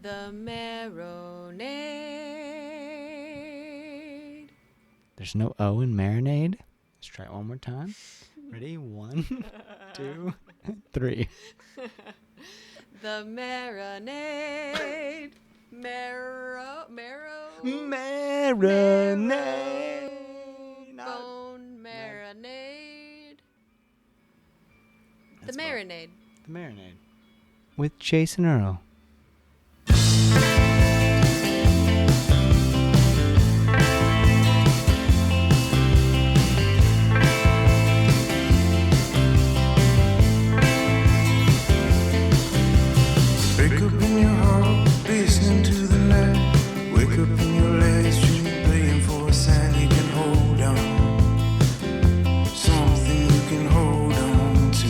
The Marinade. There's no O in Marinade. Let's try it one more time. Ready? 1, 2, 3. The Marinade. Marinade. Bone Marinade. The That's Marinade. The Marinade. With Jason Earle. Wake up in your heart, listening to the night. Wake up in your last dream, praying for a sign you can hold on. Something you can hold on to.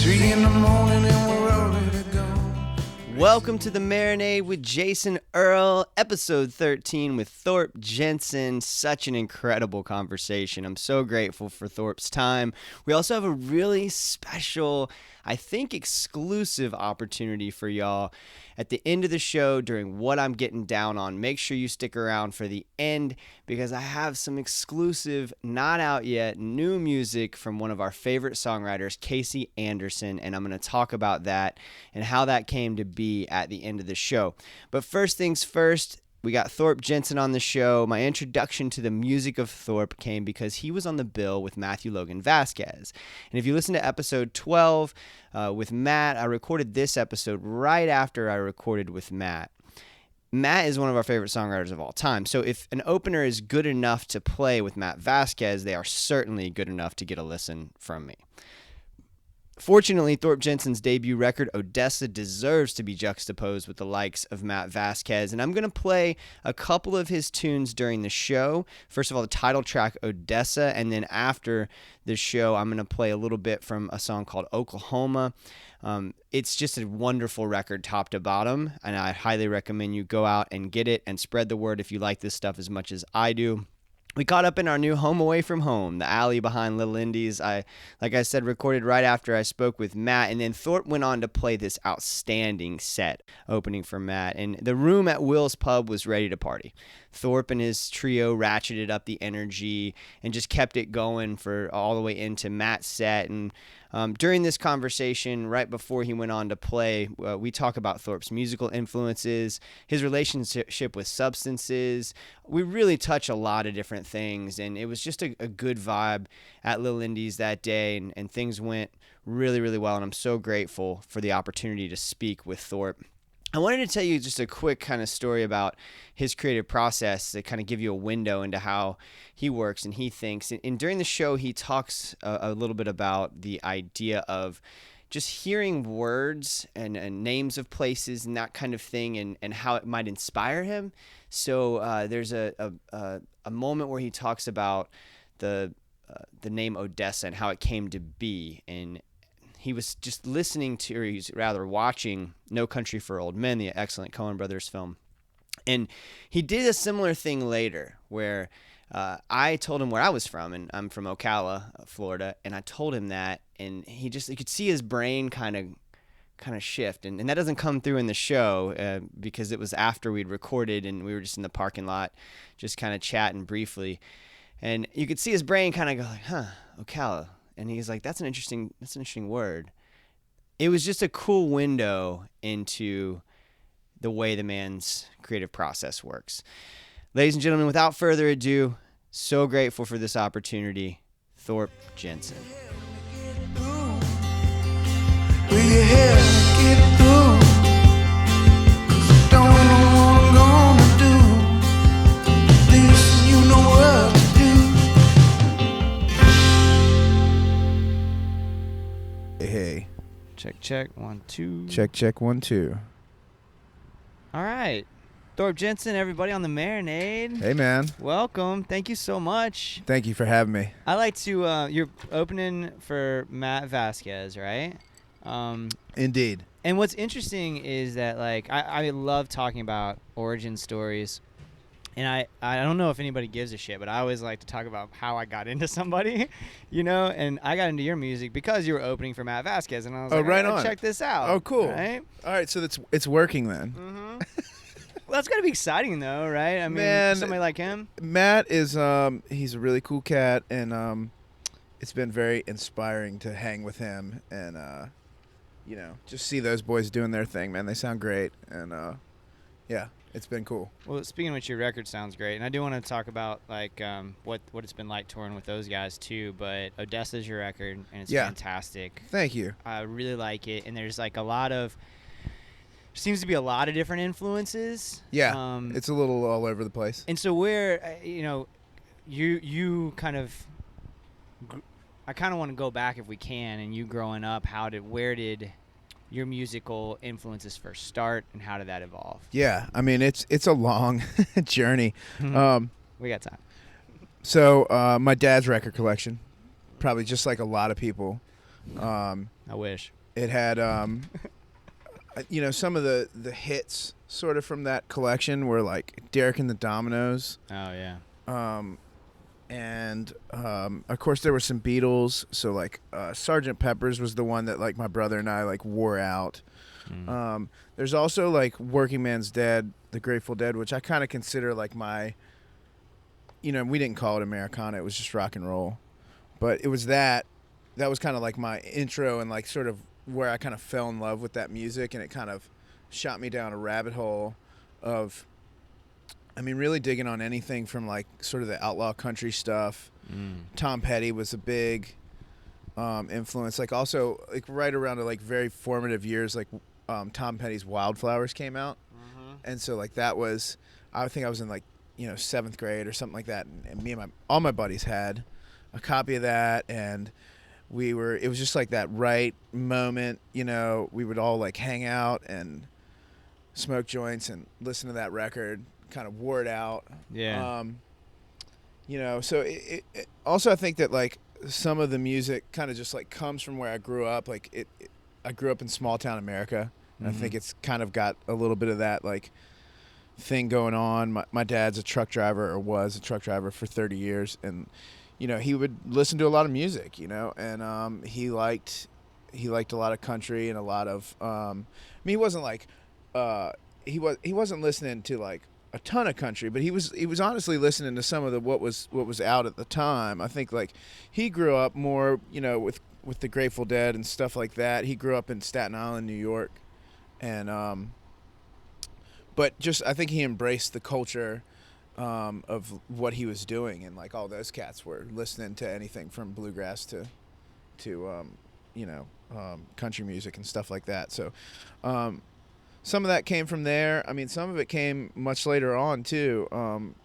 3 in the morning and we're already gone. Welcome to the Marinade with Jason Earle, episode 13 with Thorp Jenson. Such an incredible conversation. I'm so grateful for Thorp's time. We also have a really special, I think, exclusive opportunity for y'all at the end of the show during What I'm Getting Down On. Make sure you stick around for the end because I have some exclusive, not out yet, new music from one of our favorite songwriters, Kasey Anderson, and I'm going to talk about that and how that came to be at the end of the show. But first things first, we got Thorp Jenson on the show. My introduction to the music of Thorp came because he was on the bill with Matthew Logan Vasquez. And if you listen to episode 12 with Matt, I recorded this episode right after I recorded with Matt. Matt is one of our favorite songwriters of all time. So if an opener is good enough to play with Matt Vasquez, they are certainly good enough to get a listen from me. Fortunately, Thorp Jenson's debut record, Odessa, deserves to be juxtaposed with the likes of Matt Vasquez, and I'm going to play a couple of his tunes during the show. First of all, the title track, Odessa, and then after the show, I'm going to play a little bit from a song called Oklahoma. It's just a wonderful record top to bottom, and I highly recommend you go out and get it and spread the word if you like this stuff as much as I do. We caught up in our new home away from home, the alley behind Little Indies. Like I said, recorded right after I spoke with Matt, and then Thorp went on to play this outstanding set opening for Matt, and the room at Will's Pub was ready to party. Thorp and his trio ratcheted up the energy and just kept it going for all the way into Matt's set. And during this conversation, right before he went on to play, we talk about Thorp's musical influences, his relationship with substances. We really touch a lot of different things, and it was just a good vibe at Little Indies that day, and things went really, really well, and I'm so grateful for the opportunity to speak with Thorp. I wanted to tell you just a quick kind of story about his creative process to kind of give you a window into how he works and he thinks. And during the show, he talks a little bit about the idea of just hearing words and names of places and that kind of thing and how it might inspire him. So there's a moment where he talks about the name Odessa and how it came to be, and he was just listening to, or he's rather watching, No Country for Old Men, the excellent Coen Brothers film. And he did a similar thing later where I told him where I was from, and I'm from Ocala, Florida, and I told him that, and you could see his brain kind of shift. And that doesn't come through in the show because it was after we'd recorded and we were just in the parking lot just kind of chatting briefly. And you could see his brain kind of go like, Ocala. And he's like, that's an interesting word. It was just a cool window into the way the man's creative process works. Ladies and gentlemen, without further ado, so grateful for this opportunity, Thorp Jenson. Will you help me get through? 'Cause I don't know what I'm gonna do. This, you know what to do. Hey. Check, 1, 2. Check, 1, 2. All right. Thorp Jenson, everybody on the Marinade. Hey, man. Welcome. Thank you so much. Thank you for having me. I like to, you're opening for Matt Vasquez, right? Indeed. And what's interesting is that, like, I love talking about origin stories And I don't know if anybody gives a shit, but I always like to talk about how I got into somebody, you know. And I got into your music because you were opening for Matt Vasquez, and I was like, right I gotta on. check this out. Oh, cool. Right? All right, so it's working then. Mm-hmm. Well, that's gotta be exciting, though, right? I mean, Man, somebody like him. Matt is he's a really cool cat, and it's been very inspiring to hang with him and you know, just see those boys doing their thing, man. They sound great, and yeah, it's been cool. Well, speaking of which, your record sounds great, and I do want to talk about like what it's been like touring with those guys too. But Odessa is your record, and it's fantastic. Thank you. I really like it, and there's like a lot of seems to be a lot of different influences. Yeah, it's a little all over the place. And so where you know, you kind of, I kind of want to go back if we can, and you growing up, where did your musical influences first start, and how did that evolve? Yeah, I mean it's a long journey. We got time. So my dad's record collection, probably just like a lot of people. I wish. It had you know, some of the hits sort of from that collection were like Derek and the Dominoes. Oh yeah. And of course there were some Beatles. So like Sgt. Pepper's was the one that like my brother and I like wore out. There's also like Working Man's Dead, the Grateful Dead, which I kind of consider like my, you know, we didn't call it Americana, it was just rock and roll, but it was that was kind of like my intro and like sort of where I kind of fell in love with that music, and it kind of shot me down a rabbit hole of, I mean, really digging on anything from like sort of the outlaw country stuff. Tom Petty was a big influence. Like also like right around the like very formative years, like Tom Petty's Wildflowers came out, and so like that was, I think I was in like, you know, 7th grade or something like that, and me and all my buddies had a copy of that, and it was just like that right moment, you know, we would all like hang out and smoke joints and listen to that record, kind of wore it out. Yeah. You know, so it also, I think that like some of the music kind of just like comes from where I grew up. Like I grew up in small town America, and I think it's kind of got a little bit of that like thing going on. My dad's a truck driver, or was a truck driver for 30 years, and you know, he would listen to a lot of music, you know, and he liked a lot of country and a lot of I mean, he wasn't like he wasn't listening to like a ton of country, but he was honestly listening to some of the what was out at the time. I think like he grew up more, you know, with the Grateful Dead and stuff like that. He grew up in Staten Island, New York, and but just I think he embraced the culture of what he was doing, and like all those cats were listening to anything from bluegrass to you know, country music and stuff like that. So some of that came from there. I mean, some of it came much later on too,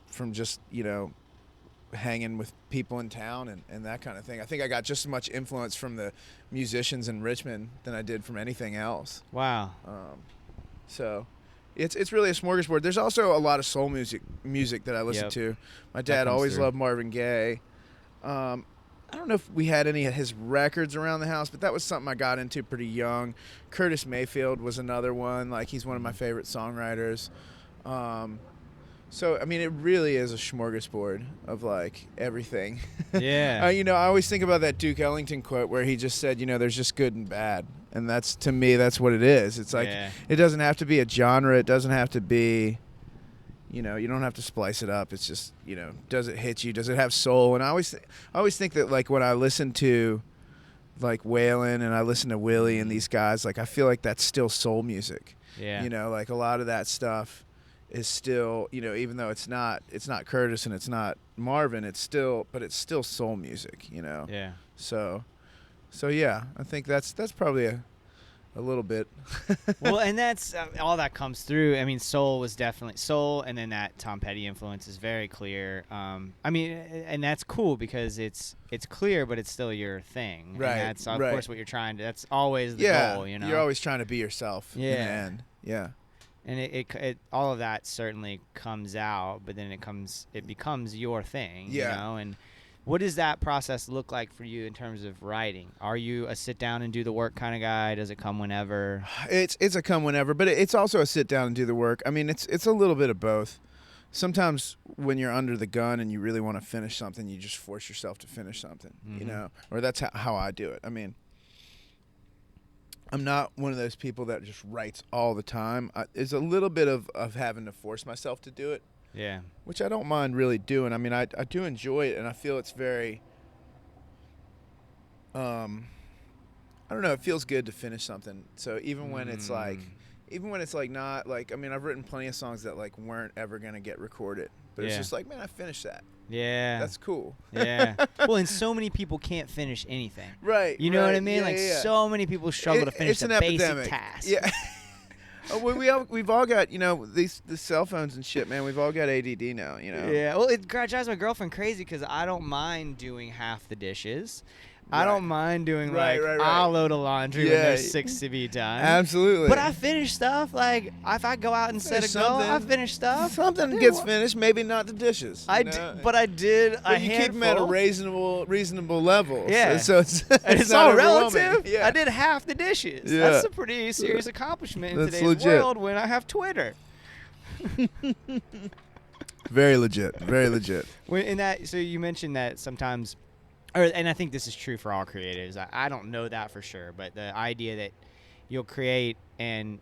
from just, you know, hanging with people in town and that kind of thing. I think I got just as much influence from the musicians in Richmond than I did from anything else. Wow. So it's really a smorgasbord. There's also a lot of soul music that I listen to. My dad always loved Marvin Gaye. I don't know if we had any of his records around the house, but that was something I got into pretty young. Curtis Mayfield was another one. Like, he's one of my favorite songwriters. So, I mean, it really is a smorgasbord of, like, everything. Yeah. You know, I always think about that Duke Ellington quote where he just said, you know, there's just good and bad. And that's, to me, that's what it is. It's like, it doesn't have to be a genre. It doesn't have to be, you know, you don't have to splice it up. It's just, you know, does it hit you? Does it have soul? And I always think that, like, when I listen to, like, Waylon and I listen to Willie and these guys, like, I feel like that's still soul music. Yeah. You know, like, a lot of that stuff is still, you know, even though it's not Curtis and it's not Marvin, it's still soul music, you know. Yeah. So yeah, I think that's probably a little bit. Well, and that's all that comes through. I mean, soul was definitely soul, and then that Tom Petty influence is very clear. I mean, and that's cool because it's clear, but it's still your thing. Right. And that's of course what you're trying to. That's always the goal, you know. You're always trying to be yourself. Yeah. In the end. Yeah. And it all of that certainly comes out, but then it becomes your thing. Yeah. You know, and what does that process look like for you in terms of writing? Are you a sit down and do the work kind of guy? Does it come whenever? It's a come whenever, but it's also a sit down and do the work. I mean, it's a little bit of both. sometimes when you're under the gun and you really want to finish something, you just force yourself to finish something, you know, or that's how I do it. I mean, I'm not one of those people that just writes all the time. It's a little bit of having to force myself to do it. Yeah. Which I don't mind really doing. I mean, I do enjoy it, and I feel it's very, I don't know, it feels good to finish something. So even when it's like not like, I mean, I've written plenty of songs that like weren't ever going to get recorded, but it's just like, man, I finished that. Yeah. That's cool. Yeah. Well, and so many people can't finish anything. Right. You know what I mean? Yeah, so many people struggle to finish the basic epidemic. task. Yeah. We've all got, you know, the cell phones and shit, man. We've all got ADD now, you know. Yeah. Well, it drives my girlfriend crazy because I don't mind doing half the dishes. I don't mind doing Right. I'll load a laundry when there's 6 to be done. Absolutely. But I finish stuff. Like if I go out and set a goal, I finish stuff. Something gets finished, maybe not the dishes. But I did. But you keep them at a reasonable level. Yeah. So it's not all overwhelming. relative. Yeah. I did half the dishes. Yeah. That's a pretty serious accomplishment in That's today's legit. world when I have Twitter. Very legit. Very legit. So you mentioned that sometimes. And I think this is true for all creatives. I don't know that for sure, but the idea that you'll create and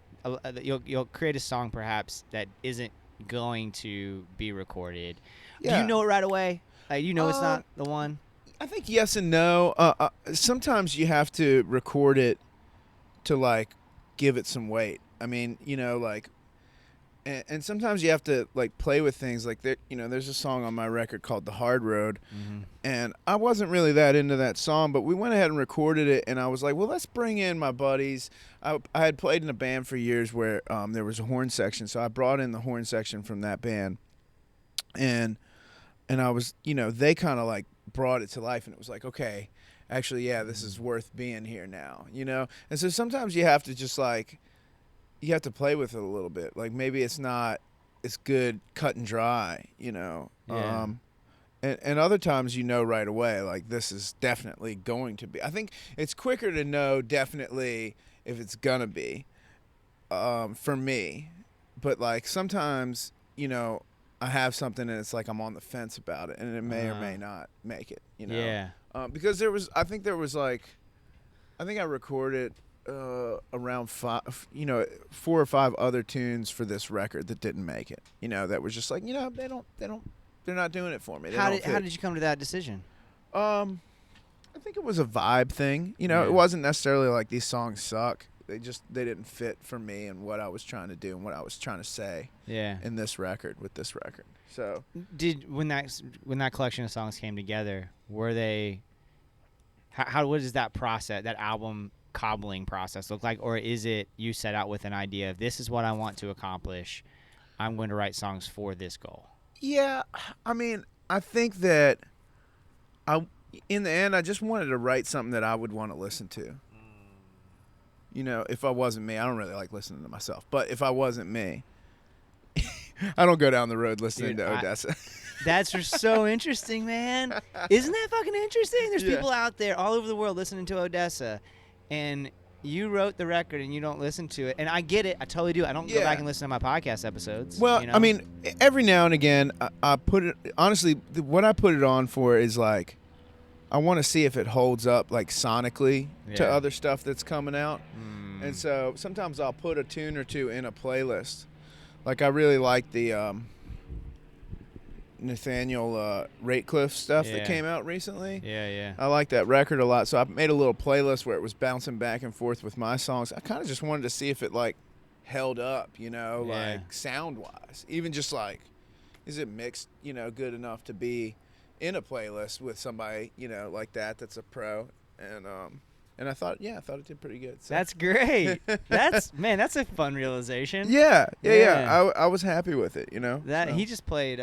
you'll create a song perhaps that isn't going to be recorded. Yeah. Do you know it right away? You know it's not the one? I think yes and no. Sometimes you have to record it to like give it some weight. I mean, you know, like, and sometimes you have to like play with things like that. You know, there's a song on my record called "The Hard Road," and I wasn't really that into that song, but we went ahead and recorded it. And I was like, well, let's bring in my buddies. I had played in a band for years where there was a horn section, so I brought in the horn section from that band, and I was, you know, they kind of like brought it to life, and it was like, okay, actually, yeah, this is worth being here now, you know. And so sometimes you have to just like. You have to play with it a little bit. Like maybe it's not as good cut and dry, you know. Yeah. And other times you know right away, like this is definitely going to be. I think it's quicker to know definitely if it's gonna be, for me. But like sometimes, you know, I have something and it's like I'm on the fence about it, and it may or may not make it, you know. Yeah. Because I think I recorded around 5, you know, 4 or 5 other tunes for this record that didn't make it. You know, that was just like, you know, they're not doing it for me. How did you come to that decision? I think it was a vibe thing. You know, it wasn't necessarily like these songs suck. They didn't fit for me and what I was trying to do and what I was trying to say. Yeah. In this record with this record. So when that collection of songs came together, were they? What does that process, that album cobbling process look like, or is it you set out with an idea of this is what I want to accomplish, I'm going to write songs for this goal? Yeah, I mean, I think that in the end I just wanted to write something that I would want to listen to. You know, if I wasn't me, I don't really like listening to myself, but if I wasn't me, I don't go down the road listening to Odessa. That's just so interesting, man. Isn't that fucking interesting? There's people out there all over the world listening to Odessa, and you wrote the record and you don't listen to it. And I get it. I totally do. I don't go back and listen to my podcast episodes. Well, you know? I mean, every now and again, I put it, honestly, what I put it on for is like, I want to see if it holds up like sonically to other stuff that's coming out. And so sometimes I'll put a tune or two in a playlist. Like I really like the Nathaniel Ratecliffe stuff that came out recently. Yeah. I like that record a lot. So I made a little playlist where it was bouncing back and forth with my songs. I kind of just wanted to see if it like held up, you know, like sound-wise. Even just like, is it mixed, you know, good enough to be in a playlist with somebody, you know, like that's a pro. And I thought it did pretty good. So. That's great. That's a fun realization. Yeah. I was happy with it, you know. He just played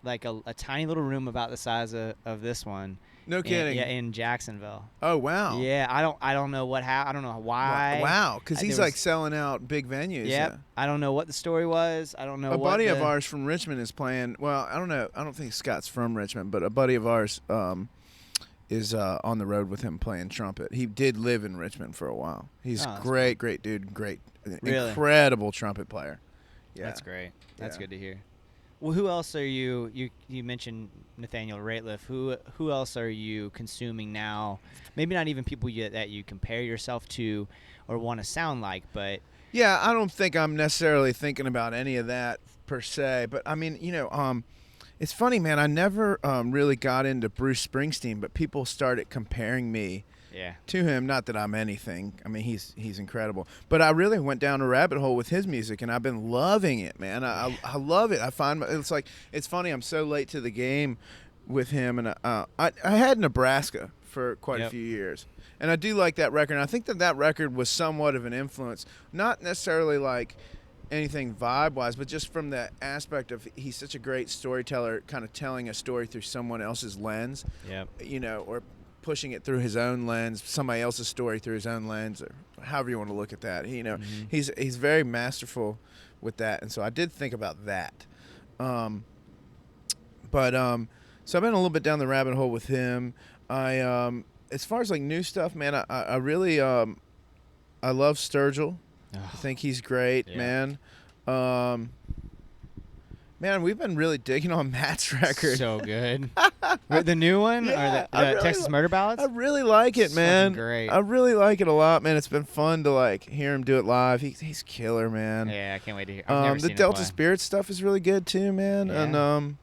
like a tiny little room about the size of this one. No kidding. In Jacksonville. Oh wow. Yeah, I don't know I don't know why. Wow, because he's like selling out big venues. Yep. I don't know what the story was. I don't know. A buddy of ours from Richmond is playing. Well, I don't know. I don't think Scott's from Richmond, but a buddy of ours is on the road with him playing trumpet. He did live in Richmond for a while. He's great dude, incredible trumpet player. Yeah. That's great. That's good to hear. Well, who else are you mentioned Nathaniel Rateliff. Who else are you consuming now? Maybe not even people that you compare yourself to or want to sound like, but Yeah, I don't think I'm necessarily thinking about any of that per se. But I mean, it's funny, man. I never really got into Bruce Springsteen, but people started comparing me to him. Not that I'm anything. I mean, he's incredible. But I really went down a rabbit hole with his music, and I've been loving it, man. I love it. I find it's funny. I'm so late to the game with him, and I had Nebraska for quite a few years, and I do like that record. And I think that record was somewhat of an influence, not necessarily like anything vibe-wise, but just from the aspect of he's such a great storyteller, kind of telling a story through someone else's lens, or pushing it through his own lens, somebody else's story through his own lens, or however you want to look at that. He's very masterful with that, and so I did think about that. So I've been a little bit down the rabbit hole with him. As far as like new stuff, man, I really I love Sturgill. I think he's great, man. Man, we've been really digging on Matt's record. So good. The new one, or the really Texas Murder Ballads? I really like it, man. Great. I really like it a lot, man. It's been fun to like hear him do it live. He's killer, man. Yeah, I can't wait to hear. I've never the seen Delta him play. Spirit stuff is really good too, man. Yeah. And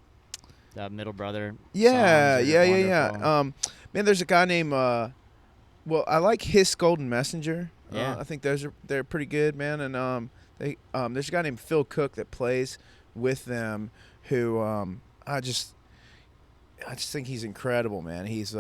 The Middle Brother. yeah. songs are wonderful. Man, there's a guy named I like His Golden Messenger. Yeah. I think they're pretty good, man. And there's a guy named Phil Cook that plays with them, who I just think he's incredible, man. He's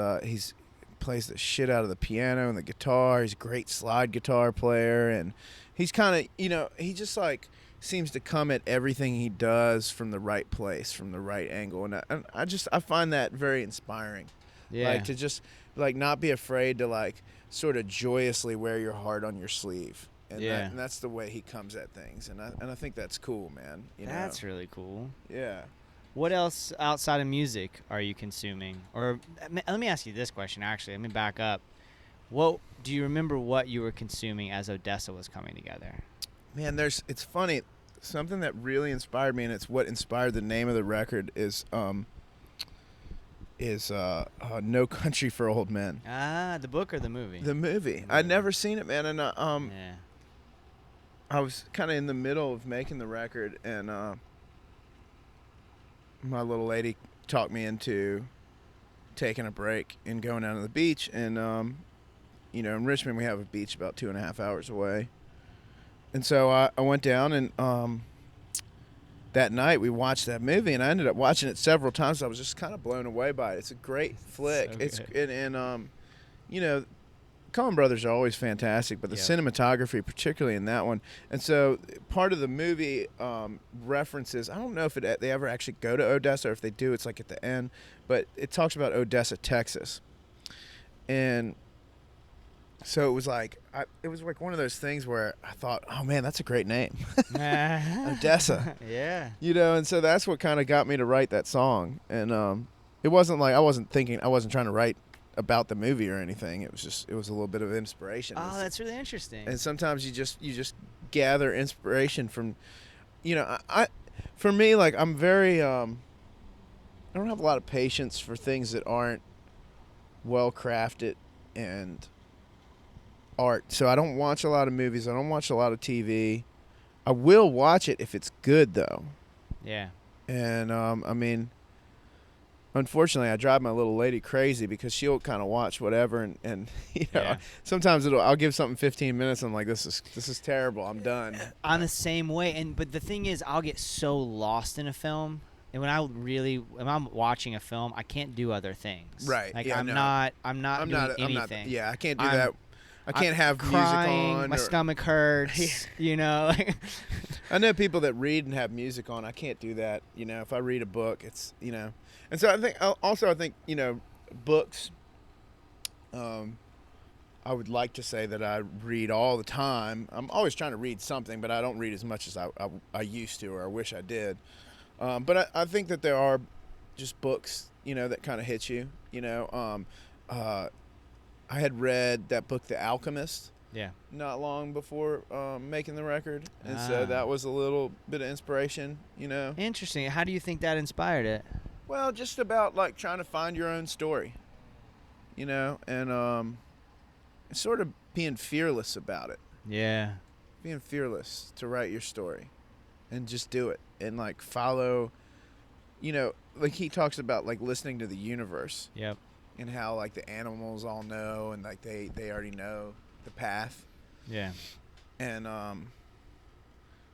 plays the shit out of the piano and the guitar. He's a great slide guitar player, and he's kind of he just like seems to come at everything he does from the right place, from the right angle, and I find that very inspiring. Yeah. Like to just like not be afraid to like sort of joyously wear your heart on your sleeve. And, and that's the way he comes at things, and I think that's cool, man. That's really cool. Yeah. What else outside of music are you consuming? Or let me ask you this question, actually. Let me back up. Do you remember what you were consuming as Odessa was coming together? Man, it's funny. Something that really inspired me, and it's what inspired the name of the record, is No Country for Old Men. Ah, the book or the movie? The movie. I'd never seen it, man, and I was kind of in the middle of making the record, and my little lady talked me into taking a break and going down to the beach. And, in Richmond, we have a beach about 2.5 hours away. And so I went down, and that night we watched that movie, and I ended up watching it several times. I was just kind of blown away by it. It's a great flick. So And Coen Brothers are always fantastic, but the cinematography, particularly in that one. And so part of the movie references, I don't know if they ever actually go to Odessa, or if they do, it's like at the end, but it talks about Odessa, Texas. And so it was like one of those things where I thought, oh man, that's a great name. Odessa. Yeah. And so that's what kind of got me to write that song. And it wasn't like I wasn't trying to write about the movie or anything. It was a little bit of inspiration. Oh, that's really interesting. And sometimes you just gather inspiration from, for me, like I'm very, I don't have a lot of patience for things that aren't well crafted and art. So I don't watch a lot of movies. I don't watch a lot of TV. I will watch it if it's good though. Yeah. And unfortunately, I drive my little lady crazy because she'll kind of watch whatever, and sometimes I'll give something 15 minutes. And I'm like, this is terrible. I'm done. I'm the same way, but the thing is, I'll get so lost in a film, and when I'm watching a film, I can't do other things. Right. Like yeah, I'm not doing anything. I can't do that. I can't have crying, music on. My stomach hurts. I know people that read and have music on. I can't do that. If I read a book, it's And so I think books. I would like to say that I read all the time. I'm always trying to read something, but I don't read as much as I used to, or I wish I did. But I think that there are just books, that kind of hit you. I had read that book, The Alchemist. Yeah. not long before making the record, and so that was a little bit of inspiration, you know. Interesting. How do you think that inspired it? Well, just about like trying to find your own story, you know, and sort of being fearless about it. Yeah. Being fearless to write your story and just do it and like follow, you know, like he talks about like listening to the universe. Yep. And how like the animals all know and like they already know the path. Yeah. And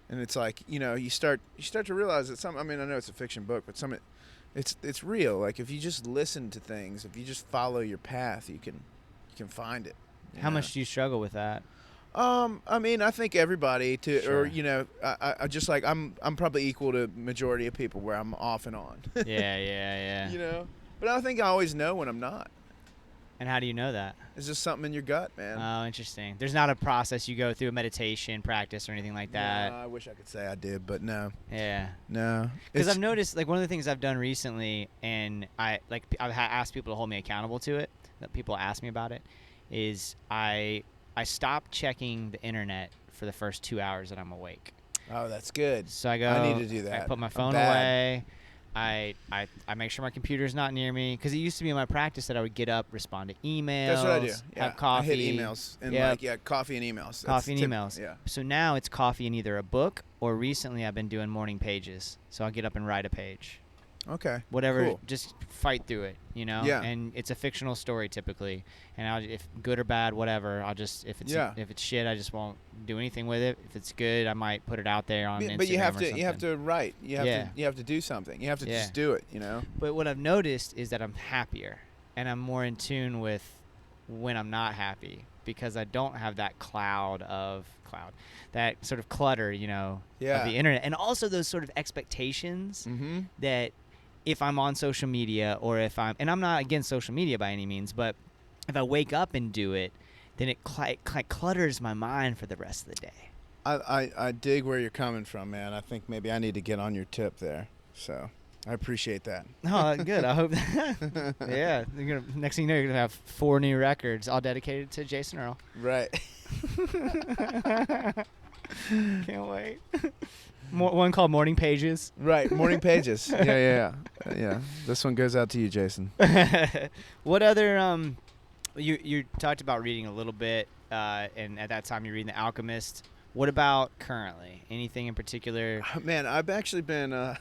it's like, you know, you start to realize that I mean, I know it's a fiction book, but it's real. Like if you just listen to things, if you just follow your path, you can find it. How much do you struggle with that? I mean, I think everybody Sure. or you know, I just like I'm probably equal to majority of people where I'm off and on. Yeah. You know, but I think I always know when I'm not. And how do you know that? It's just something in your gut, man. Oh, interesting. There's not a process you go through, a meditation practice or anything like that. No, I wish I could say I did, but no. Yeah. No. Because I've noticed, like, one of the things I've done recently, and I've asked people to hold me accountable to it, that people ask me about it, is I stop checking the internet for the first 2 hours that I'm awake. Oh, that's good. So I go. I need to do that. I put my I'm phone bad. away. I make sure my computer's not near me, because it used to be my practice that I would get up, respond to emails. That's what I do. Yeah. Have coffee. I hit emails and coffee and emails. Coffee and emails. Yeah. So now it's coffee and either a book, or recently I've been doing morning pages. So I'll get up and write a page. Okay. Whatever, Cool. just fight through it, you know? Yeah. And it's a fictional story typically. And if good or bad, whatever, I'll just, if it's shit, I just won't do anything with it. If it's good, I might put it out there on Instagram. But you have or to something. you have to write. You have to do something. You have to just do it, you know? But what I've noticed is that I'm happier, and I'm more in tune with when I'm not happy, because I don't have that that sort of clutter, you know, of the internet. And also those sort of expectations that if I'm on social media, or and I'm not against social media by any means, but if I wake up and do it, then it clutters my mind for the rest of the day. I dig where you're coming from, man. I think maybe I need to get on your tip there. So I appreciate that. Oh, good. I hope that. Yeah. Next thing you know, you're going to have 4 new records all dedicated to Jason Earle. Right. Can't wait. One called Morning Pages. Right. Morning Pages. Yeah. This one goes out to you, Jason. What other, you talked about reading a little bit, and at that time you're reading The Alchemist. What about currently? Anything in particular? Man, I've actually been, I've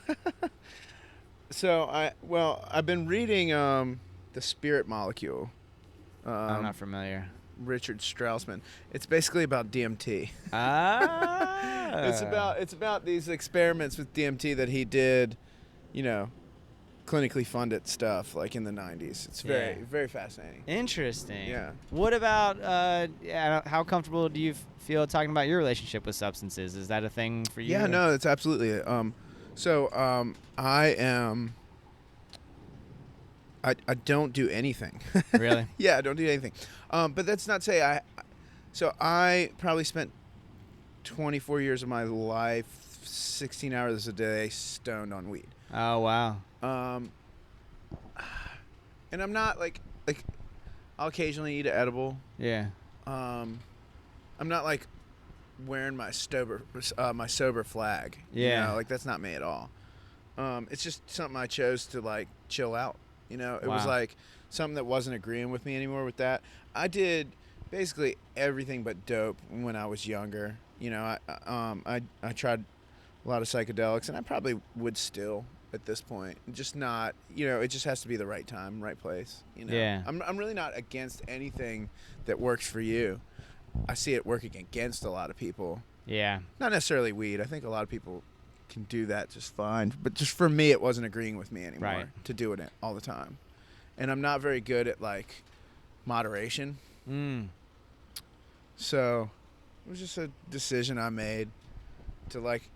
been reading The Spirit Molecule. I'm not familiar. Richard Straussman. It's basically about DMT. Ah. It's about these experiments with DMT that he did, you know, clinically funded stuff like in the 90s. It's very fascinating. Interesting. Yeah. What about how comfortable do you feel talking about your relationship with substances? Is that a thing for you? Yeah, no, it's absolutely it. I don't do anything. Really? Yeah, I don't do anything. But that's not to say I probably spent 24 years of my life, 16 hours a day, stoned on weed. Oh, wow. And I'm not like I'll occasionally eat an edible. Yeah. I'm not like wearing my sober flag. Yeah. You know, like that's not me at all. It's just something I chose to like chill out. You know, it was like something that wasn't agreeing with me anymore with that. I did basically everything but dope when I was younger. You know, I tried a lot of psychedelics, and I probably would still at this point. Just not, you know, it just has to be the right time, right place. You know, Yeah. I'm really not against anything that works for you. I see it working against a lot of people. Yeah. Not necessarily weed. I think a lot of people can do that just fine. But just for me, it wasn't agreeing with me anymore to do it all the time. And I'm not very good at, like, moderation. So it was just a decision I made to, like,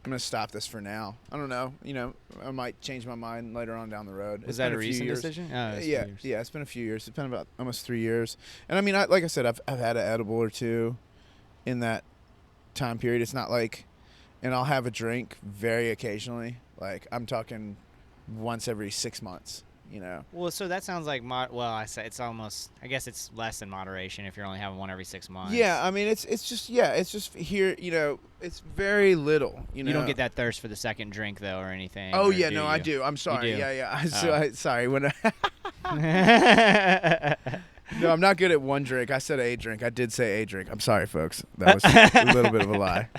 I'm going to stop this for now. I don't know. You know, I might change my mind later on down the road. Was that a recent decision? Oh, yeah, it's been a few years. It's been about almost 3 years. And, I mean, like I said, I've had an edible or two in that time period. It's not like, and I'll have a drink very occasionally. Like, I'm talking once every 6 months, you know. Well, so that sounds like I say it's almost. I guess it's less than moderation if you're only having one every 6 months. Yeah, I mean it's just here, you know, it's very little, you know. You don't get that thirst for the second drink though, or anything. Oh or yeah, do no, you? I do. I'm sorry. do? Yeah. Sorry. When no, I'm not good at one drink. I said a drink. I did say a drink. I'm sorry, folks. That was a little bit of a lie.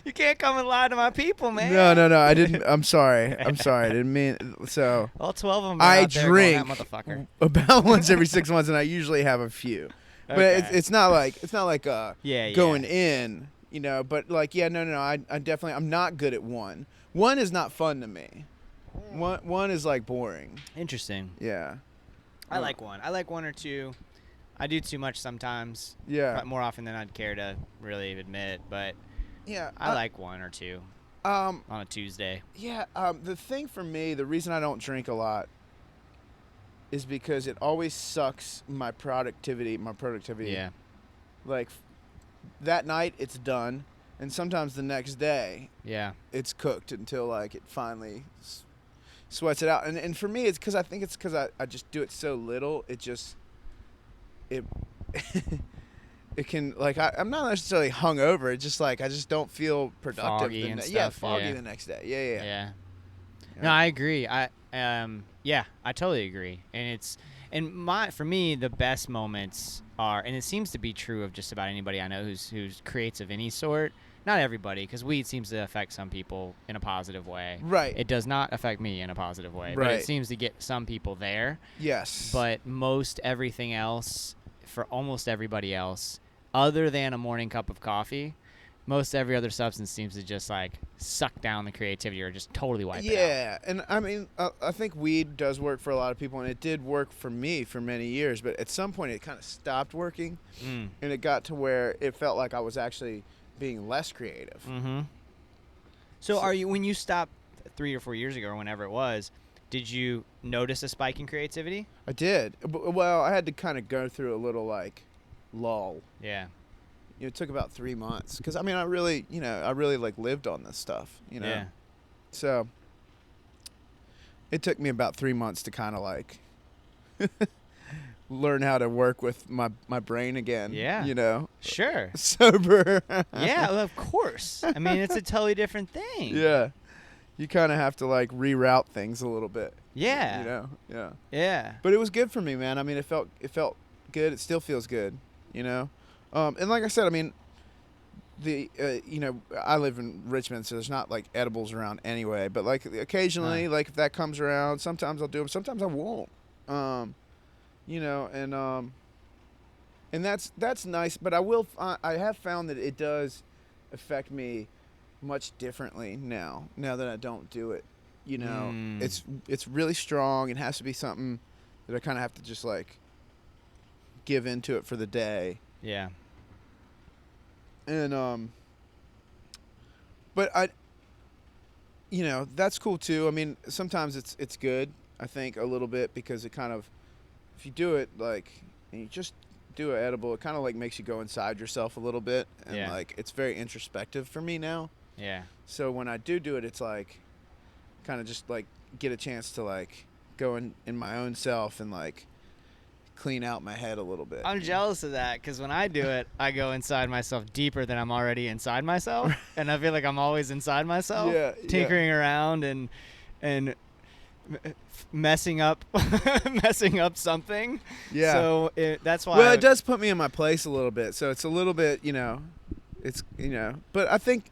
You can't come and lie to my people, man. No. I didn't. I'm sorry. I didn't mean so. All 12 of them. I out there drink going, that motherfucker. about once every 6 months, and I usually have a few. But Okay. it's not like Yeah. going in, you know. But like no. I definitely I'm not good at one. One is not fun to me. One is like boring. Interesting. Yeah. I like one. I like one or two. I do too much sometimes. Yeah. But more often than I'd care to really admit. But Yeah. I like one or two on a Tuesday. Yeah, the thing for me, the reason I don't drink a lot is because it always sucks my productivity. Yeah. Like, that night, it's done. And sometimes the next day, Yeah. it's cooked until, like, it finally sweats it out. And for me, it's because I think it's because I just do it so little. It just, it can, like, I'm not necessarily hungover. It's just, like, I just don't feel productive. Foggy and Yeah, stuff, foggy yeah. the next day. Yeah. Yeah. No, I agree. I totally agree. And for me, the best moments are, and it seems to be true of just about anybody I know who's creates of any sort. Not everybody, because weed seems to affect some people in a positive way. Right. It does not affect me in a positive way. But Right. it seems to get some people there. Yes. But most everything else, for almost everybody else, other than a morning cup of coffee, most every other substance seems to just like suck down the creativity or just totally wipe it out. Yeah, and I mean, I think weed does work for a lot of people, and it did work for me for many years. But at some point, it kind of stopped working, and it got to where it felt like I was actually being less creative. Mm-hmm. So when you stopped 3 or 4 years ago or whenever it was, did you notice a spike in creativity? I did. Well, I had to kind of go through a little like lull. Yeah. It took about 3 months because I mean, I really like lived on this stuff. Yeah. So it took me about 3 months to kind of like learn how to work with my brain again. Yeah. Sure. Sober. Yeah, well, of course. I mean, it's a totally different thing. Yeah. You kind of have to like reroute things a little bit. Yeah. Yeah. Yeah. But it was good for me, man. I mean, it felt good. It still feels good, And like I said, I mean, I live in Richmond, so there's not like edibles around anyway. But like occasionally, like if that comes around, sometimes I'll do them. Sometimes I won't. And that's nice. But I have found that it does affect me much differently now that I don't do it. It's really strong. It has to be something that I kind of have to just like give into it for the day. Yeah. And but that's cool too. I mean, sometimes it's good, I think, a little bit, because it kind of, if you do it like, and you just do an edible, it kind of like makes you go inside yourself a little bit, and like it's very introspective for me now. Yeah. So when I do it, it's like kind of just like get a chance to like go in my own self and like clean out my head a little bit. I'm jealous of that, because when I do it, I go inside myself deeper than I'm already inside myself, and I feel like I'm always inside myself, tinkering around and messing up something. Yeah. So that's why. Well, it does put me in my place a little bit. So it's a little bit, it's but I think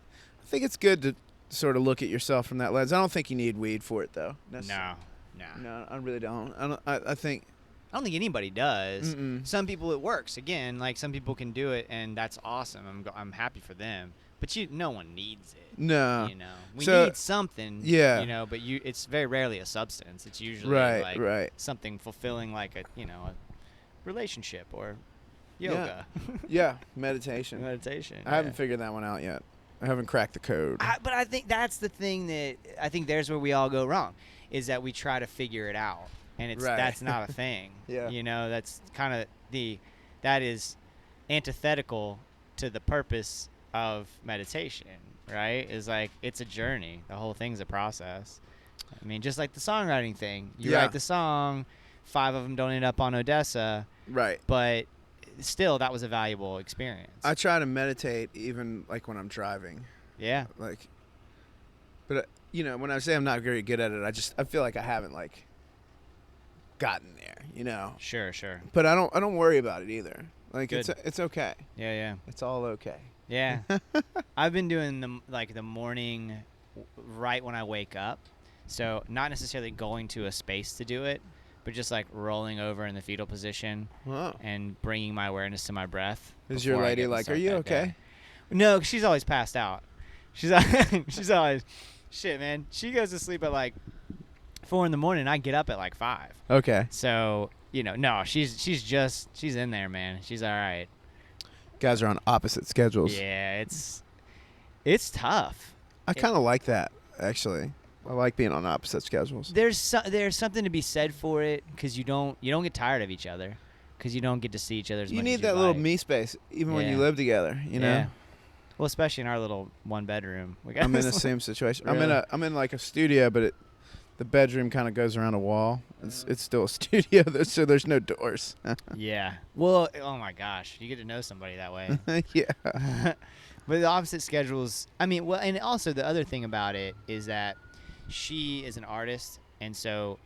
it's good to sort of look at yourself from that lens. I don't think you need weed for it though. No, I really don't. I think. I don't think anybody does. Mm-mm. Some people it works. Again, like some people can do it, and that's awesome. I'm happy for them. But no one needs it. No. We So- need something. Yeah. But it's very rarely a substance. It's usually Right. something fulfilling, like a relationship or yoga. Yeah, meditation. Meditation. I haven't figured that one out yet. I haven't cracked the code. But I think that's the thing that I think there's where we all go wrong, is that we try to figure it out, and that's not a thing. Yeah. That's kind of that is antithetical to the purpose of meditation, right? Is like it's a journey. The whole thing's a process, I mean, just like the songwriting thing. You Yeah. write the song, 5 of them don't end up on Odessa, Right. but still, that was a valuable experience. I try to meditate even like when I'm driving. Yeah. Like, but you know, when I say I'm not very good at it, I feel like I haven't like gotten there, you know. Sure. But I don't worry about it either. Like Good. it's okay. Yeah. It's all okay. Yeah. I've been doing the morning right when I wake up. So not necessarily going to a space to do it, but just like rolling over in the fetal position Wow. and bringing my awareness to my breath. Is your before I lady get to like, start are you that okay? day. No, she's always passed out. She's always, shit, man. She goes to sleep at like 4 in the morning. I get up at like 5. Okay. So, you know, no, she's in there, man. She's all right. Guys are on opposite schedules. Yeah, it's tough. I kind of like that, actually. I like being on opposite schedules. There's something to be said for it because you don't get tired of each other because you don't get to see each other as You much need as that you little like. me space, even when you Yeah. live together. You know. Yeah. Well, especially in our little 1 bedroom. I'm in the same situation. Really? I'm in like a studio, but the bedroom kind of goes around a wall. It's still a studio, so there's no doors. Yeah. Well, oh my gosh, you get to know somebody that way. Yeah. But the opposite schedules. I mean, well, and also the other thing about it is that she is an artist, and so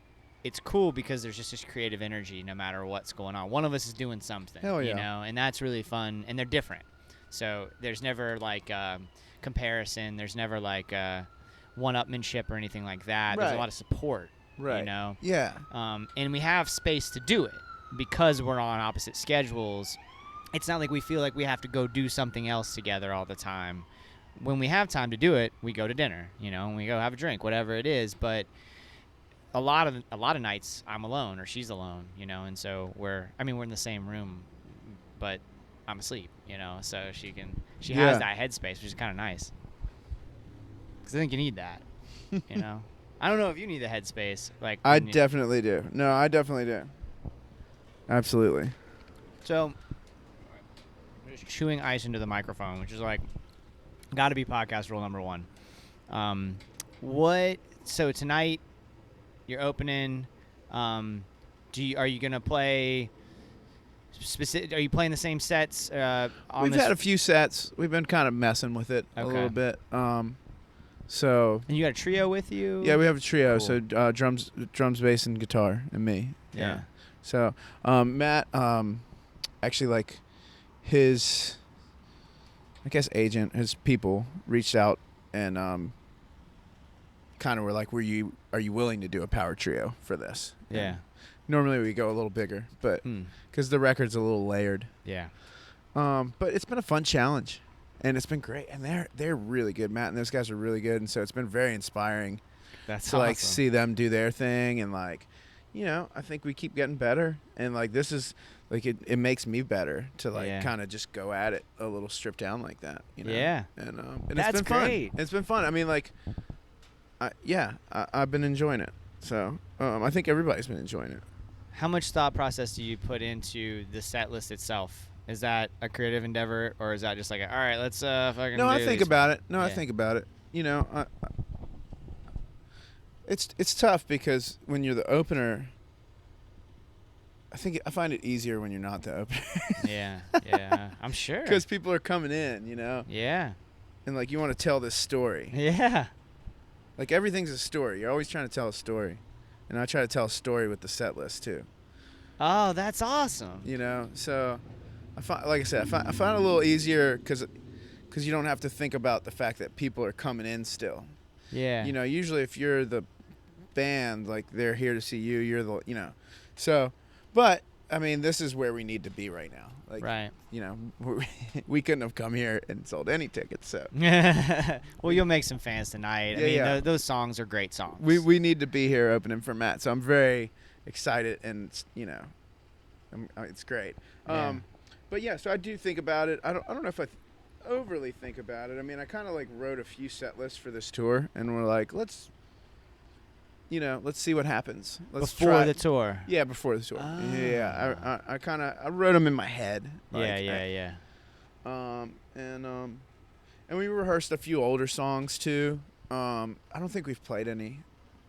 it's cool because there's just this creative energy no matter what's going on. One of us is doing something, Hell yeah. you know, and that's really fun. And they're different, so there's never like comparison. There's never like one-upmanship or anything like that. There's a Right. lot of support, Right. you know. Yeah. And we have space to do it because we're on opposite schedules. It's not like we feel like we have to go do something else together all the time. When we have time to do it, we go to dinner, you know, and we go have a drink, whatever it is. But a lot of nights I'm alone or she's alone, you know, and so we're in the same room, but I'm asleep, you know, so she Yeah. has that headspace, which is kind of nice. Because I think you need that, you know. I don't know if you need the headspace, like I when you- definitely do. No, I definitely do. Absolutely. So, I'm just chewing ice into the microphone, which is like, got to be podcast rule number 1. So tonight, you're opening. Are you gonna play? Are you playing the same sets? We've had a few sets. We've been kind of messing with it a Okay. little bit. So And you got a trio with you? yeah, we have a trio. Cool. So drums, bass, and guitar, and me. Yeah. So Matt, actually, like his, I guess agent, his people reached out and kind of were like, are you willing to do a power trio for this? Yeah. And normally we go a little bigger, but Hmm. because the record's a little layered. Yeah. But it's been a fun challenge, and it's been great. And they're really good. Matt and those guys are really good, and so it's been very inspiring That's to awesome. like see them do their thing, and like, you know, I think we keep getting better, and like this is like it makes me better to like Yeah. kind of just go at it a little stripped down like that, you know. Yeah. And That's it's been great. fun. It's been fun. I mean, like, I've been enjoying it. So I think everybody's been enjoying it. How much thought process do you put into the set list itself? Is that a creative endeavor, or is that just like, all right, let's fucking No, I do think these? about it. No, I Yeah. think about it. You know, it's tough because when you're the opener, I find it easier when you're not the opener Yeah, I'm sure. because people are coming in, you know, Yeah. and like you want to tell this story. Yeah. Like everything's a story. You're always trying to tell a story, and I try to tell a story with the set list too. Oh, that's awesome. You know, so like I said, I find it a little easier because you don't have to think about the fact that people are coming in still. Yeah. You know, usually if you're the band, like they're here to see you, you're the, you know. So, but I mean, this is where we need to be right now. Like, Right. you know, we couldn't have come here and sold any tickets. So Well, you'll make some fans tonight. I Yeah, mean, yeah. those songs are great songs. we need to be here opening for Matt. So I'm very excited, and you know, it's great. Yeah. But yeah, so I do think about it. I don't know if I overly think about it. I mean, I kind of like wrote a few set lists for this tour, and we're like, let's see what happens. Let's Before try. the tour. Yeah, before the tour. Ah. Yeah, I kind of I wrote them in my head. Yeah. And we rehearsed a few older songs too. I don't think we've played any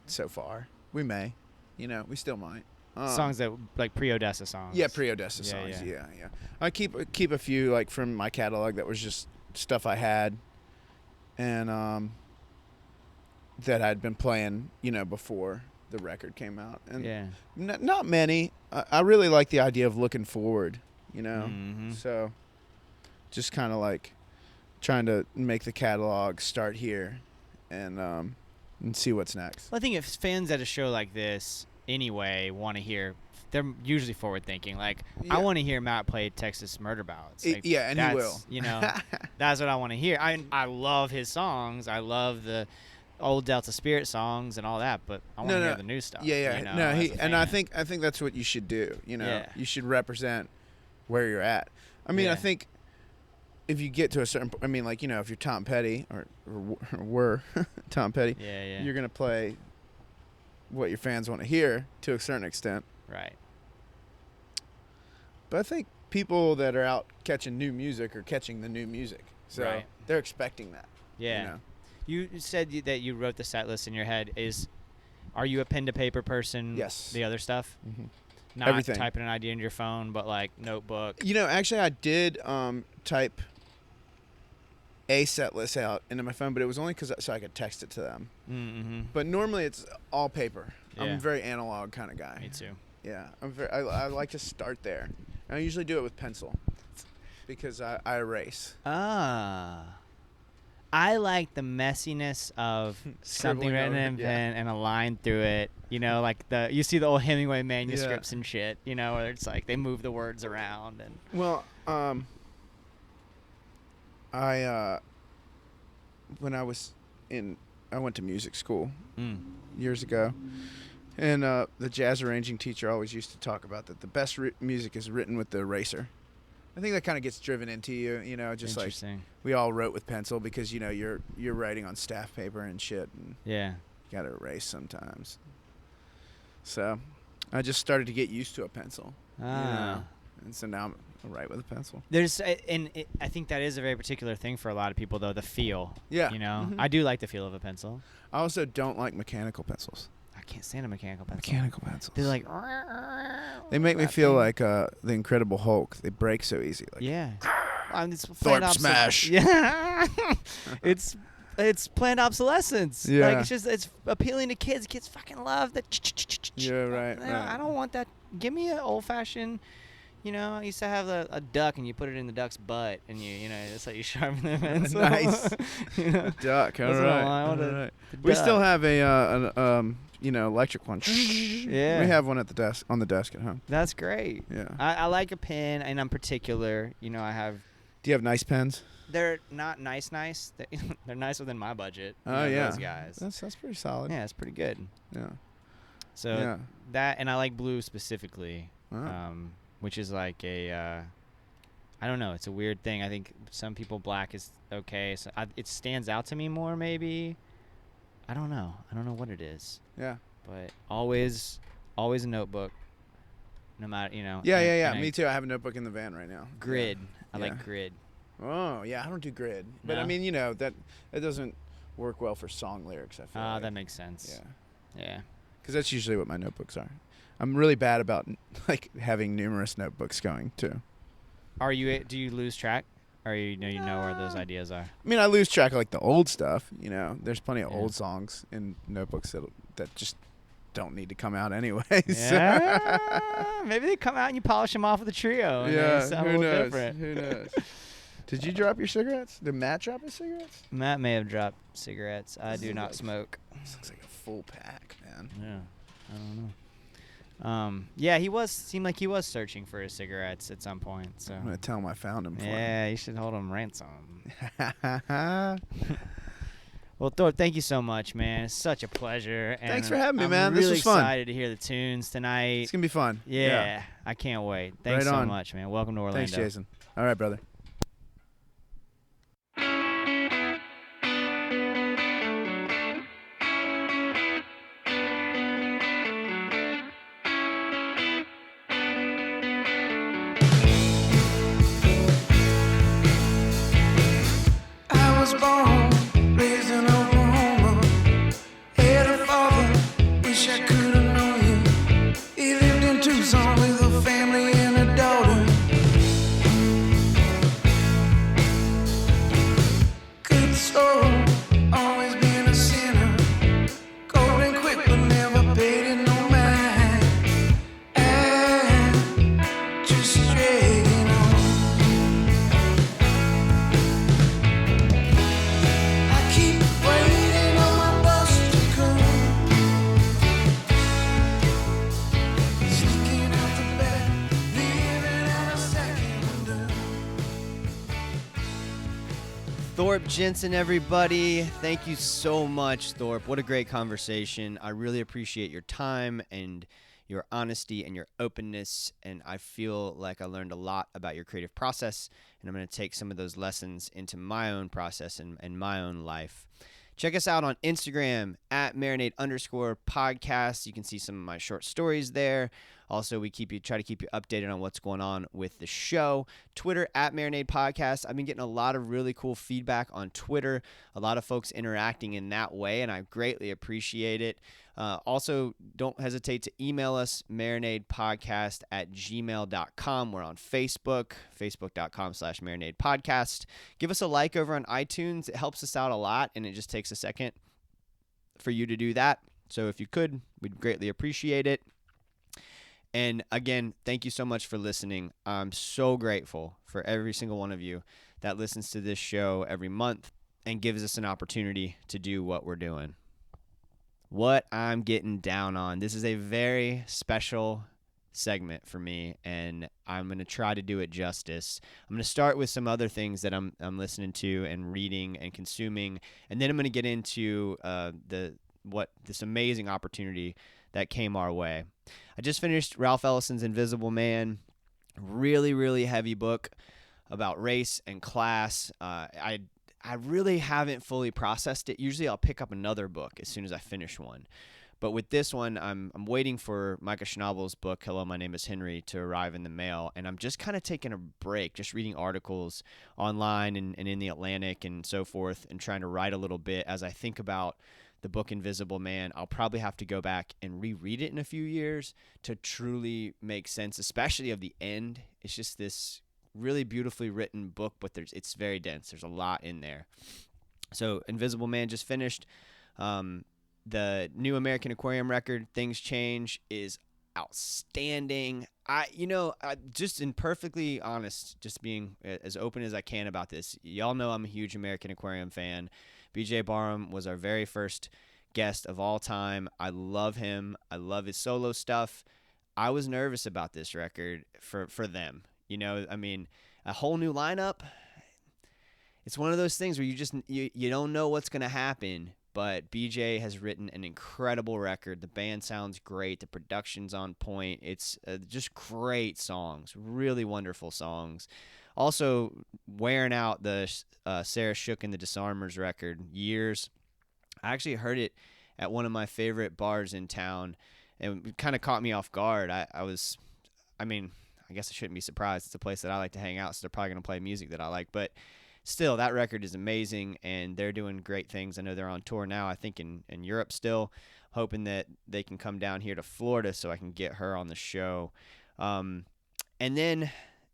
so far. We may, we still might. Songs that like pre-Odessa songs. Yeah, pre-Odessa songs. Yeah. I keep a few like from my catalog that was just stuff I had, and that I'd been playing, before the record came out. And not many. I really like the idea of looking forward, So just kind of like trying to make the catalog start here and see what's next. Well, I think if fans at a show like this anyway want to hear, they're usually forward thinking. Like, I want to hear Matt play Texas Murder Ballads. Like, and he will. That's what I want to hear. I love his songs. I love the old Delta Spirit songs and all that, but I want to hear the new stuff. I think that's what you should do. You should represent where you're at. I mean, I think if you get to a certain, if you're Tom Petty or were Tom Petty, you're gonna play what your fans want to hear to a certain extent. Right. But I think people that are out catching new music are catching the new music, so they're expecting that. Yeah. You said that you wrote the set list in your head. Are you a pen to paper person? Yes. The other stuff? Mm-hmm. Not everything. Typing an idea into your phone, but like notebook. Actually, I did type a set list out into my phone, but it was only so I could text it to them. Mm-hmm. But normally it's all paper. Yeah. I'm a very analog kind of guy. Me too. Yeah, I like to start there. I usually do it with pencil because I erase. I like the messiness of something written in pen and a line through it. Like you see the old Hemingway manuscripts and shit. Where it's like they move the words around and. Well, when I went to music school years ago, and the jazz arranging teacher always used to talk about that the best music is written with the eraser. I think that kind of gets driven into you, just like we all wrote with pencil because you're writing on staff paper and shit, and you got to erase sometimes. So I just started to get used to a pencil, and so now I write with a pencil. I think that is a very particular thing for a lot of people, though, the feel. Yeah. Mm-hmm. I do like the feel of a pencil. I also don't like mechanical pencils. I can't stand a mechanical pencil. Mechanical pencils. They're like. They make me feel like the Incredible Hulk. They break so easy. Like, It's Thorp smash. Yeah. It's planned obsolescence. Yeah. Like it's appealing to kids. Kids fucking love that. Yeah, right. I don't want that. Give me an old fashioned. I used to have a duck, and you put it in the duck's butt, and that's how you sharpen the pencil. Nice. Duck. All right. We still have an electric one. Yeah. We have one at the desk on the desk at home. That's great. Yeah. I like a pen, and I'm particular. I have. Do you have nice pens? They're not nice. They're nice within my budget. Oh yeah. Those guys. That's pretty solid. Yeah, it's pretty good. Yeah. So that, and I like blue specifically. Wow. Which is like I don't know. It's a weird thing. I think some people black is okay. So it stands out to me more, maybe. I don't know. I don't know what it is. Yeah. But always a notebook. No matter, Yeah. Me too. I have a notebook in the van right now. Grid. Yeah. I like grid. Oh yeah, I don't do grid. But No? I mean, that doesn't work well for song lyrics. I feel like. That makes sense. Yeah. Because that's usually what my notebooks are. I'm really bad about like having numerous notebooks going too. Do you lose track, or you know where those ideas are? I mean, I lose track of like the old stuff. There's plenty of old songs in notebooks that just don't need to come out anyways. Yeah. Maybe they come out and you polish them off with a trio. And they sound a little different. Who knows? Did you drop your cigarettes? Did Matt drop his cigarettes? Matt may have dropped cigarettes. I do not smoke. This looks like a full pack, man. Yeah, I don't know. Seemed like he was searching for his cigarettes at some point. So I'm gonna tell him I found him. Yeah, you should hold him ransom. Well, Thorp, thank you so much, man. It's such a pleasure. And thanks for having me, I'm man. Really this was fun. Excited to hear the tunes tonight. It's gonna be fun. Yeah. I can't wait. Thanks so much, man. Welcome to Orlando. Thanks, Jason. All right, brother. I was born, raised in Oklahoma, had a father Thorp Jenson, everybody. Thank you so much, Thorp. What a great conversation. I really appreciate your time and your honesty and your openness, and I feel like I learned a lot about your creative process, and I'm going to take some of those lessons into my own process and my own life. Check us out on Instagram at Marinade_podcast. You can see some of my short stories there. Also, we try to keep you updated on what's going on with the show. Twitter at Marinade Podcast. I've been getting a lot of really cool feedback on Twitter. A lot of folks interacting in that way, and I greatly appreciate it. Also, don't hesitate to email us, marinadepodcast@gmail.com. We're on Facebook, facebook.com/marinadepodcast. Give us a like over on iTunes. It helps us out a lot, and it just takes a second for you to do that. So if you could, we'd greatly appreciate it. And again, thank you so much for listening. I'm so grateful for every single one of you that listens to this show every month and gives us an opportunity to do what we're doing. What I'm getting down on. This is a very special segment for me, and I'm going to try to do it justice. I'm going to start with some other things that I'm listening to and reading and consuming, and then I'm going to get into this amazing opportunity that came our way. I just finished Ralph Ellison's Invisible Man. Really, really heavy book about race and class. I really haven't fully processed it. Usually I'll pick up another book as soon as I finish one. But with this one, I'm waiting for Micah Schnabel's book, Hello, My Name is Henry, to arrive in the mail. And I'm just kind of taking a break, just reading articles online and in the Atlantic and so forth, and trying to write a little bit as I think about the book Invisible Man. I'll probably have to go back and reread it in a few years to truly make sense, especially of the end. It's just this really beautifully written book, but it's very dense. There's a lot in there. So Invisible Man just finished. The new American Aquarium record, Things Change, is outstanding. Just in perfectly honest, just being as open as I can about this, y'all know I'm a huge American Aquarium fan. BJ Barham was our very first guest of all time. I love him. I love his solo stuff. I was nervous about this record for them. A whole new lineup. It's one of those things where you don't know what's going to happen, but BJ has written an incredible record. The band sounds great. The production's on point. It's just great songs, really wonderful songs. Also, wearing out the Sarah Shook and the Disarmers record, Years. I actually heard it at one of my favorite bars in town, and it kind of caught me off guard. I guess I shouldn't be surprised. It's a place that I like to hang out, so they're probably going to play music that I like. But still, that record is amazing, and they're doing great things. I know they're on tour now, I think in Europe still, hoping that they can come down here to Florida so I can get her on the show. And then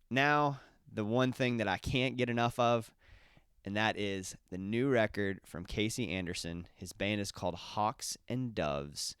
now the one thing that I can't get enough of, and that is the new record from Kasey Anderson. His band is called Hawks and Doves.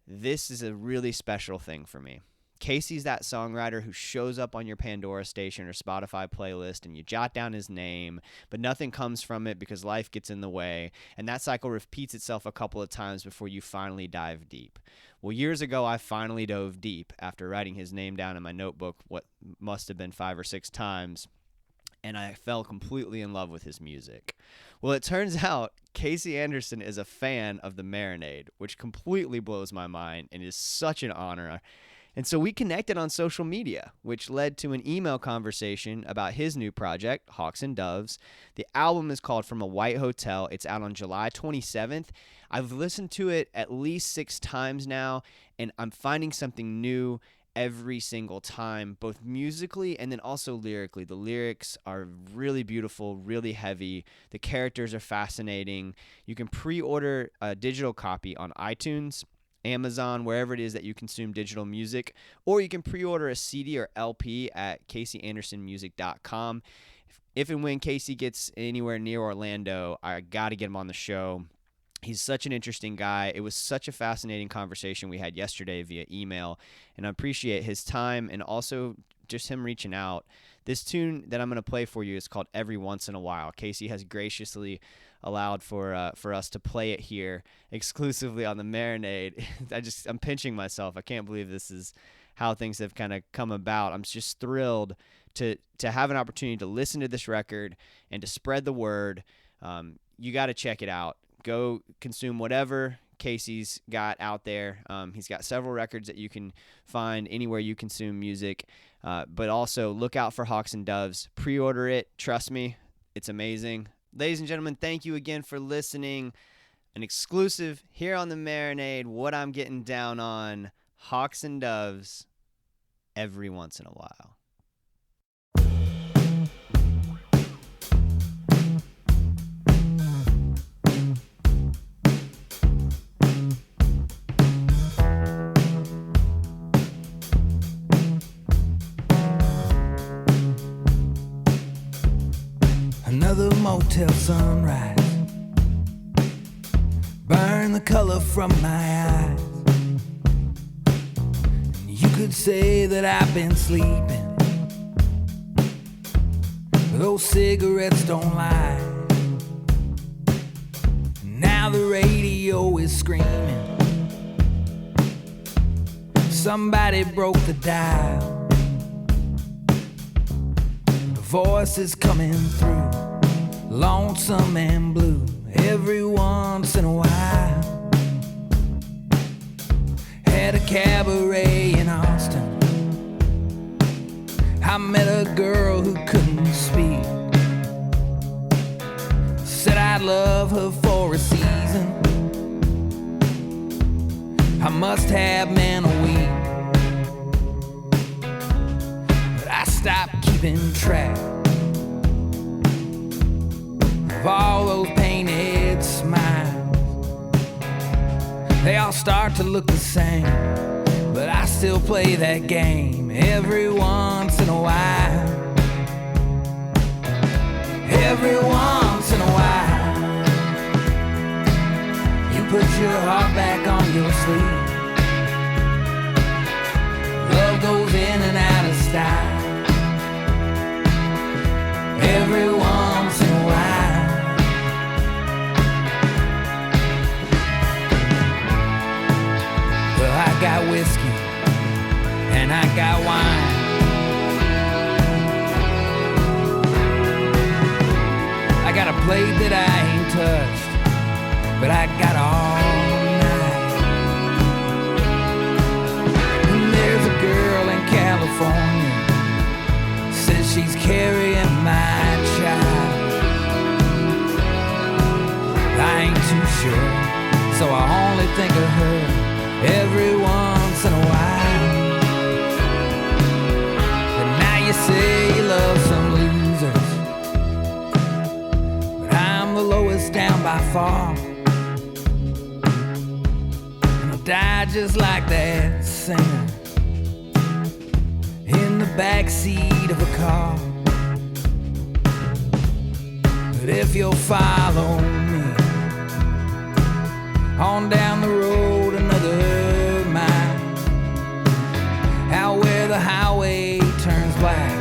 This is a really special thing for me. Kasey's that songwriter who shows up on your Pandora station or Spotify playlist and you jot down his name, but nothing comes from it because life gets in the way, and that cycle repeats itself a couple of times before you finally dive deep. Well, years ago, I finally dove deep after writing his name down in my notebook what must have been 5 or 6 times, and I fell completely in love with his music. Well, it turns out Kasey Anderson is a fan of the Marinade, which completely blows my mind and is such an honor. And so we connected on social media, which led to an email conversation about his new project, Hawks and Doves. The album is called From a White Hotel. It's out on July 27th. I've listened to it at least 6 times now, and I'm finding something new every single time, both musically and then also lyrically. The lyrics are really beautiful, really heavy. The characters are fascinating. You can pre-order a digital copy on iTunes, Amazon, wherever it is that you consume digital music, or you can pre-order a CD or LP at KaseyAndersonMusic.com. If and when Kasey gets anywhere near Orlando, I got to get him on the show. He's such an interesting guy. It was such a fascinating conversation we had yesterday via email, and I appreciate his time and also just him reaching out. This tune that I'm going to play for you is called Every Once in a While. Kasey has graciously allowed for us to play it here exclusively on the Marinade. I'm pinching myself. I can't believe this is how things have kind of come about. I'm just thrilled to have an opportunity to listen to this record and to spread the word, you got to check it out. Go consume whatever Kasey's got out there. He's got several records that you can find anywhere you consume music, but also look out for Hawks and Doves. Pre-order it. Trust me, it's amazing. Ladies and gentlemen, thank you again for listening. An exclusive here on the Marinade, what I'm getting down on, Hawks and Doves, every once in a while. Another motel sunrise, burn the color from my eyes. And you could say that I've been sleeping, but those cigarettes don't lie. Now the radio is screaming, somebody broke the dial. The voice is coming through, lonesome and blue, every once in a while. Had a cabaret in Austin, I met a girl who couldn't speak. Said I'd love her for a season, I must have been a week. But I stopped keeping track of all those painted smiles. They all start to look the same, but I still play that game every once in a while. Every once in a while, you put your heart back on your sleeve. Love goes in and out of style. Every once in a while, well, I got whiskey and I got wine. I got a plate that I ain't touched, but I got all night. And there's a girl in California, says she's carrying my child. I ain't too sure, so I only think of her every once in a while. But now you say you love some losers, but I'm the lowest down by far. And I'll die just like that singer in the backseat of a car. But if you'll follow me on down the road another mile, out where the highway turns black,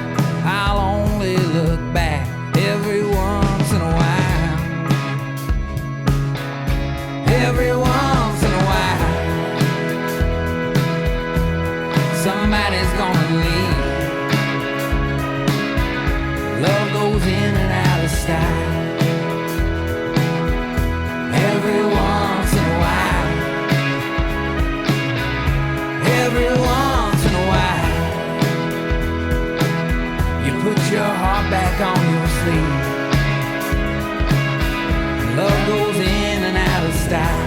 I'll only look back every once in a while. Every once in a while, somebody's gonna leave. Love goes in and out of style. Every once in a while, every once in a while, you put your heart back on your sleeve. Love goes in and out of style.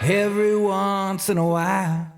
Every once in a while.